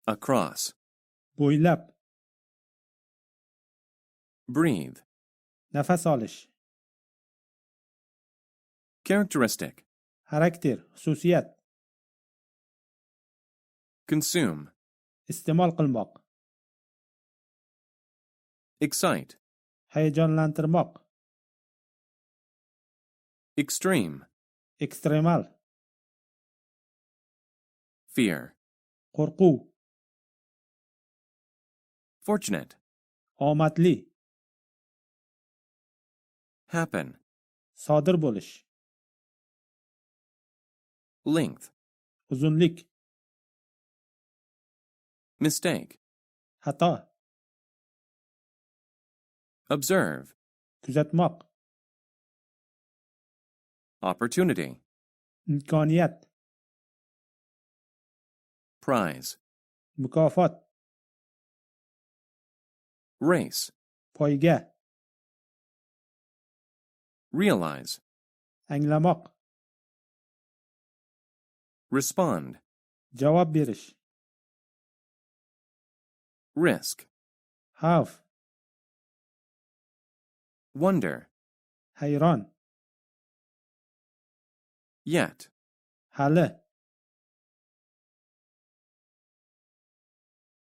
across, bo'ylab, breathe, nafas olish, characteristic, xarakter, xususiyat, consume, iste'mol qilmoq, excite, hayajonlantirmoq, extreme, ekstremal, fear, qo'rquv, fortunate, omadli, happen, sodir bo'lish, length, uzunlik, mistake, xato, observe, kuzatmoq, opportunity, imkoniyat, prize, mukofot, race, poyga, realize, anglamoq, respond, javob berish, risk, xavf, wonder, hayron, yet, hali,